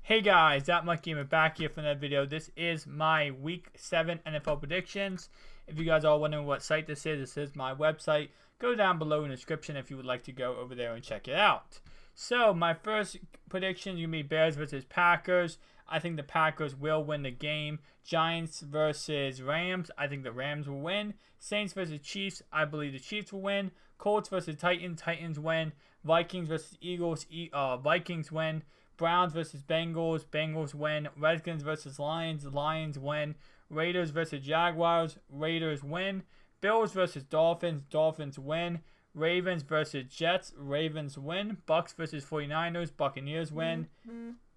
Hey guys, That Much Gamer back here for another video. This is my Week 7 NFL predictions. If you guys are wondering what site this is my website. Go down below in the description if you would like to go over there and check it out. So, my first prediction is going to be Bears versus Packers. I think the Packers will win the game. Giants versus Rams. I think the Rams will win. Saints versus Chiefs. I believe the Chiefs will win. Colts versus Titans. Titans win. Vikings versus Eagles. Vikings win. Browns versus Bengals. Bengals win. Redskins versus Lions. Lions win. Raiders versus Jaguars. Raiders win. Bills versus Dolphins. Dolphins win. Ravens versus Jets. Ravens win. Bucks versus 49ers. Buccaneers win.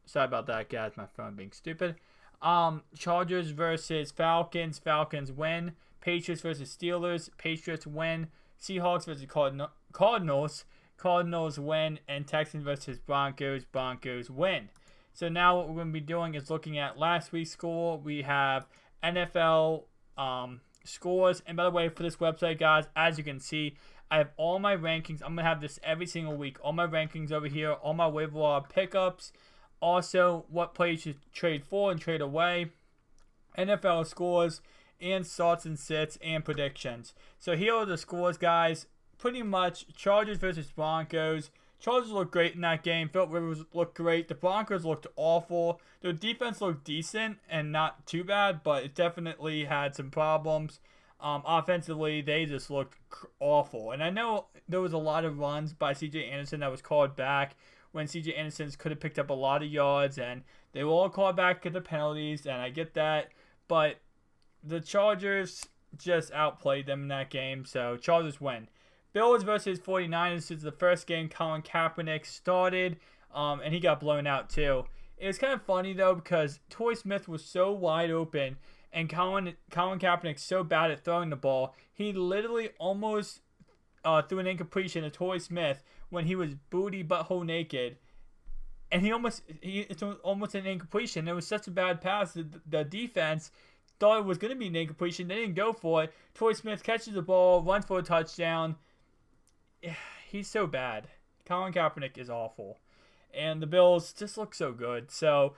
Sorry about that, guys. My phone being stupid. Chargers versus Falcons. Falcons win. Patriots versus Steelers. Patriots win. Seahawks versus Cardinals. Cardinals win. And Texans versus Broncos. Broncos win. So now what we're going to be doing is looking at last week's score. We have NFL scores. And by the way, for this website, guys, as you can see, I have all my rankings. I'm going to have this every single week. All my rankings over here. All my waiver wire pickups. Also, what players you trade for and trade away. NFL scores. And starts and sits and predictions. So here are the scores, guys. Pretty much Chargers versus Broncos. Chargers looked great in that game. Philip Rivers looked great. The Broncos looked awful. Their defense looked decent and not too bad, but it definitely had some problems. Offensively, they just looked awful. And I know there was a lot of runs by C.J. Anderson that was called back when C.J. Anderson could have picked up a lot of yards, and they were all called back at the penalties, and I get that. But the Chargers just outplayed them in that game, so Chargers win. Bills versus 49ers. This is the first game Colin Kaepernick started, and he got blown out too. It was kind of funny, though, because Torrey Smith was so wide open, and Colin Kaepernick so bad at throwing the ball, he literally almost threw an incompletion to Torrey Smith when he was booty butthole naked. And it's almost an incompletion. It was such a bad pass that the defense thought it was going to be an incompletion. They didn't go for it. Torrey Smith catches the ball, runs for a touchdown. He's so bad. Colin Kaepernick is awful. And the Bills just look so good. So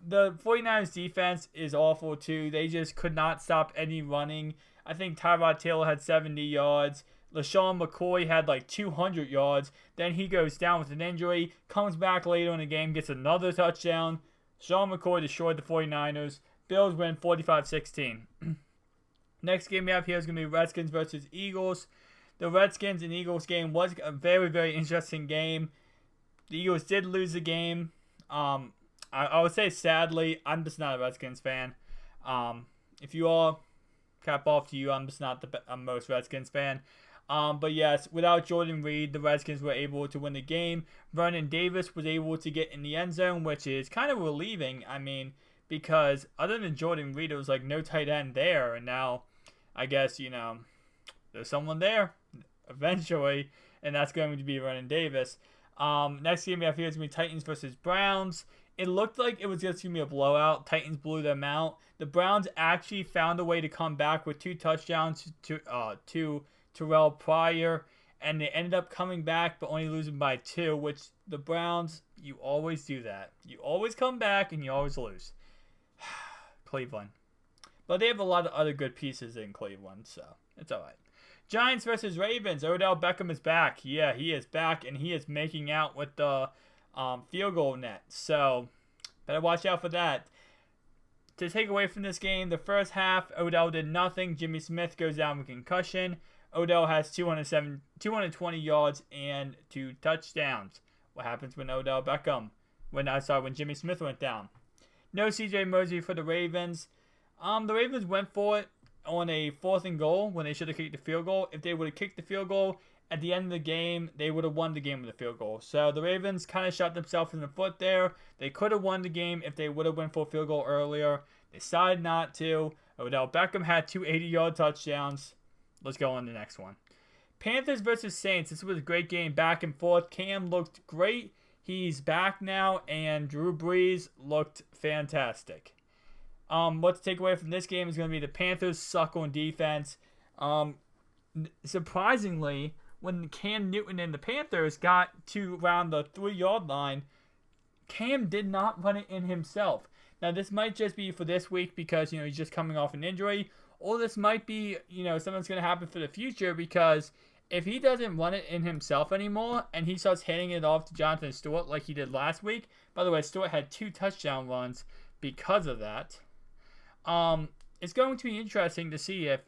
the 49ers defense is awful too. They just could not stop any running. I think Tyrod Taylor had 70 yards. LaShawn McCoy had like 200 yards. Then he goes down with an injury. Comes back later in the game. Gets another touchdown. Sean McCoy destroyed the 49ers. Bills win 45-16. Next game we have here is going to be Redskins versus Eagles. The Redskins and Eagles game was a very, very interesting game. The Eagles did lose the game. I would say sadly, I'm just not a Redskins fan. If you are, cap off to you. I'm just not the most Redskins fan. But yes, without Jordan Reed, the Redskins were able to win the game. Vernon Davis was able to get in the end zone, which is kind of relieving. I mean, because other than Jordan Reed, it was like no tight end there. And now, I guess, there's someone there eventually, and that's going to be Vernon Davis. Next game we have here is going to be Titans versus Browns. It looked like it was just going to be a blowout. Titans blew them out. The Browns actually found a way to come back with 2 touchdowns to Terrell Pryor, and they ended up coming back but only losing by 2, which the Browns, you always do that. You always come back and you always lose. Cleveland. But they have a lot of other good pieces in Cleveland, so it's alright. Giants versus Ravens. Odell Beckham is back. Yeah, he is back, and he is making out with the field goal net. So, better watch out for that. To take away from this game, the first half, Odell did nothing. Jimmy Smith goes down with concussion. Odell has 220 yards and 2 touchdowns. What happens when when Jimmy Smith went down? No C.J. Mosley for the Ravens. The Ravens went for it on a 4th and goal when they should have kicked the field goal. If they would have kicked the field goal at the end of the game, they would have won the game with a field goal. So the Ravens kind of shot themselves in the foot there. They could have won the game if they would have went for a field goal earlier. They decided not to. Odell Beckham had 2 80-yard touchdowns. Let's go on to the next one. Panthers versus Saints. This was a great game, back and forth. Cam looked great. He's back now, and Drew Brees looked fantastic. What to take away from this game is going to be the Panthers suck on defense. Surprisingly, when Cam Newton and the Panthers got to around the 3-yard line, Cam did not run it in himself. Now, this might just be for this week because, he's just coming off an injury. Or this might be, something that's going to happen for the future because if he doesn't run it in himself anymore and he starts handing it off to Jonathan Stewart like he did last week. By the way, Stewart had 2 touchdown runs because of that. It's going to be interesting to see if,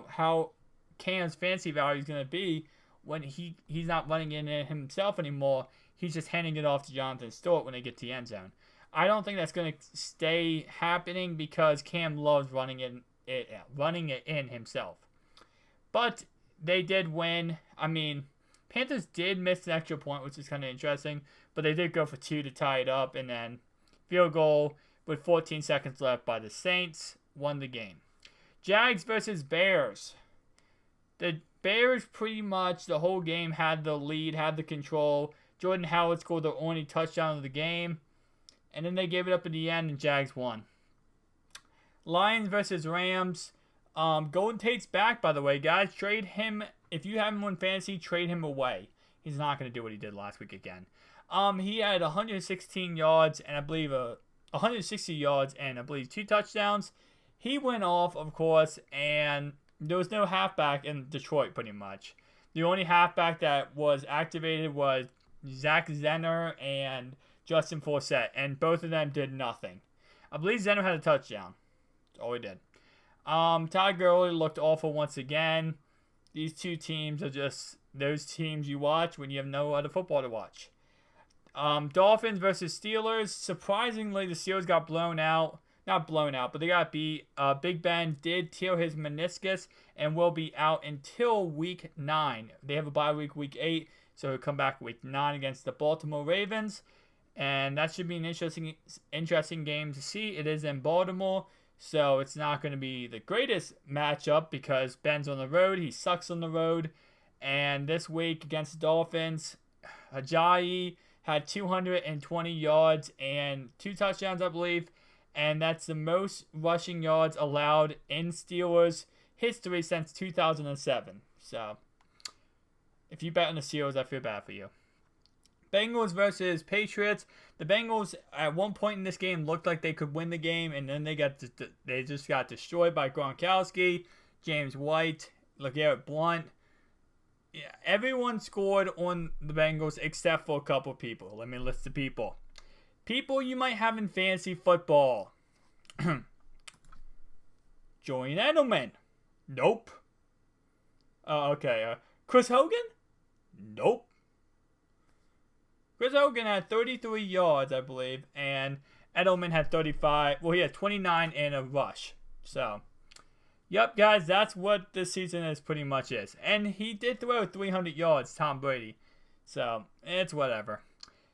how Cam's fantasy value is going to be when he's not running it in himself anymore. He's just handing it off to Jonathan Stewart when they get to the end zone. I don't think that's going to stay happening because Cam loves running it in himself. But they did win. I mean, Panthers did miss an extra point, which is kind of interesting, but they did go for 2 to tie it up, and then field goal with 14 seconds left by the Saints won the game. Jags versus Bears. The Bears pretty much the whole game had the lead, had the control. Jordan Howard scored the only touchdown of the game. And then they gave it up at the end and Jags won. Lions versus Rams. Golden Tate's back, by the way, guys. Trade him. If you have him on fantasy, trade him away. He's not going to do what he did last week again. He had 116 yards and I believe 160 yards and I believe 2 touchdowns. He went off, of course, and there was no halfback in Detroit pretty much. The only halfback that was activated was Zach Zenner and Justin Forsett, and both of them did nothing. I believe Zenner had a touchdown. That's all he did. Todd Gurley looked awful once again. These 2 teams are just those teams you watch when you have no other football to watch. Dolphins versus Steelers. Surprisingly, the Steelers got blown out. Not blown out, but they got beat. Big Ben did tear his meniscus and will be out until week 9. They have a bye week, week 8, so he'll come back week 9 against the Baltimore Ravens. And that should be an interesting game to see. It is in Baltimore, so it's not going to be the greatest matchup because Ben's on the road. He sucks on the road. And this week against the Dolphins, Ajayi had 220 yards and 2 touchdowns, I believe. And that's the most rushing yards allowed in Steelers history since 2007. So, if you bet on the Steelers, I feel bad for you. Bengals versus Patriots. The Bengals at one point in this game looked like they could win the game, and then they just got destroyed by Gronkowski, James White, LeGarrette Blount. Yeah, everyone scored on the Bengals except for a couple people. Let me list the people. People you might have in fantasy football. Julian Edelman. Nope. Okay. Chris Hogan? Nope. Chris Hogan had 33 yards, I believe, and Edelman had 35. Well, he had 29 and a rush. So, yep, guys, that's what this season is pretty much is. And he did throw 300 yards, Tom Brady. So, it's whatever.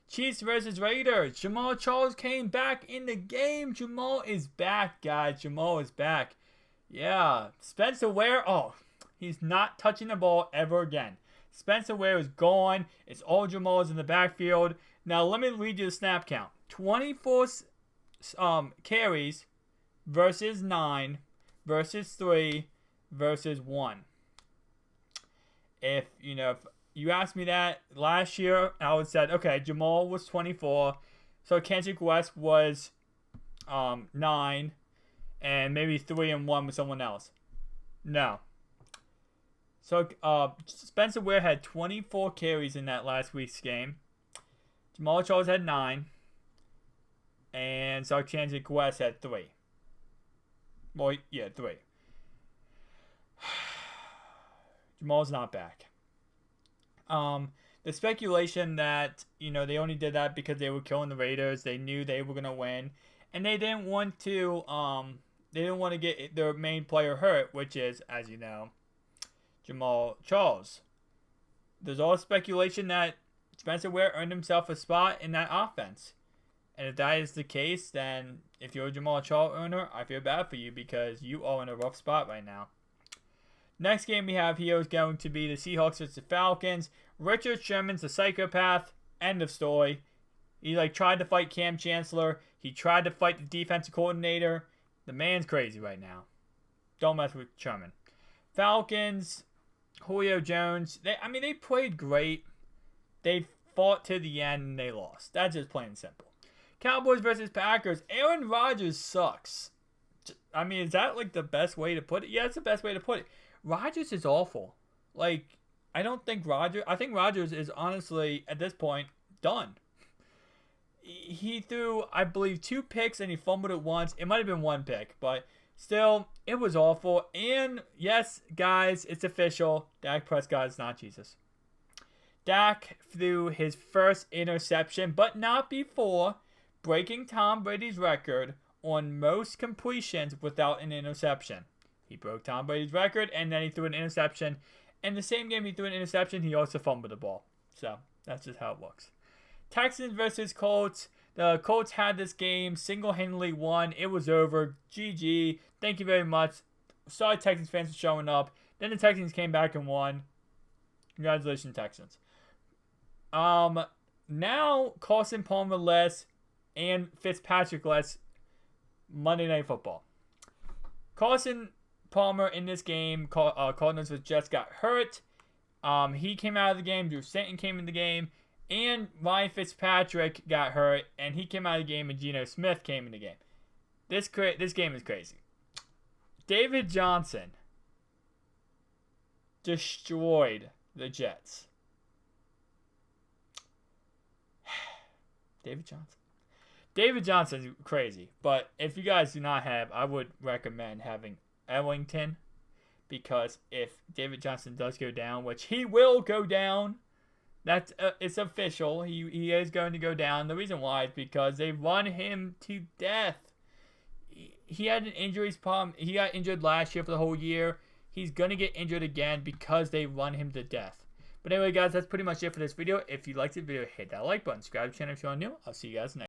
Chiefs versus Raiders. Jamal Charles came back in the game. Jamal is back, guys. Jamal is back. Yeah. Spencer Ware. Oh, he's not touching the ball ever again. Spencer Ware is gone. It's all Jamal's in the backfield. Now, let me read you the snap count. 24 carries versus 9 versus 3 versus 1. If you asked me that last year, I would have said, okay, Jamal was 24. So Kendrick West was 9. And maybe 3 and 1 with someone else. No. So Spencer Ware had 24 carries in that last week's game. Jamal Charles had 9. And so Kendrick West had 3. Well, yeah, 3. Jamal's not back. The speculation that, they only did that because they were killing the Raiders. They knew they were going to win. And they didn't want to get their main player hurt, which is, as you know, Jamal Charles. There's all speculation that Spencer Ware earned himself a spot in that offense. And if that is the case, then if you're a Jamal Charles owner, I feel bad for you because you are in a rough spot right now. Next game we have here is going to be the Seahawks versus the Falcons. Richard Sherman's a psychopath. End of story. He tried to fight Cam Chancellor. He tried to fight the defensive coordinator. The man's crazy right now. Don't mess with Sherman. Falcons, Julio Jones. They played great. They fought to the end and they lost. That's just plain and simple. Cowboys versus Packers. Aaron Rodgers sucks. I mean, is that like the best way to put it? Yeah, it's the best way to put it. Rodgers is awful. Like, I think Rodgers is honestly, at this point, done. He threw, I believe, 2 picks and he fumbled it once. It might have been 1 pick, but still, it was awful. And yes, guys, it's official. Dak Prescott is not Jesus. Dak threw his first interception, but not before breaking Tom Brady's record on most completions without an interception. He broke Tom Brady's record, and then he threw an interception. In the same game he threw an interception, he also fumbled the ball. So, that's just how it looks. Texans versus Colts. The Colts had this game, single-handedly won. It was over. GG. Thank you very much. Sorry, Texans fans for showing up. Then the Texans came back and won. Congratulations, Texans. Now, Carson Palmer less and Fitzpatrick less Monday Night Football. Carson Palmer in this game, Cardinals with Jets, got hurt. He came out of the game. Drew Stanton came in the game. And Ryan Fitzpatrick got hurt. And he came out of the game. And Geno Smith came in the game. This game is crazy. David Johnson destroyed the Jets. David Johnson's crazy. But if you guys do not have, I would recommend having Ellington. Because if David Johnson does go down, which he will go down, it's official. He is going to go down. The reason why is because they run him to death. He had an injuries problem. He got injured last year for the whole year. He's going to get injured again because they run him to death. But anyway, guys, that's pretty much it for this video. If you liked the video, hit that like button. Subscribe to the channel if you're new. I'll see you guys next time.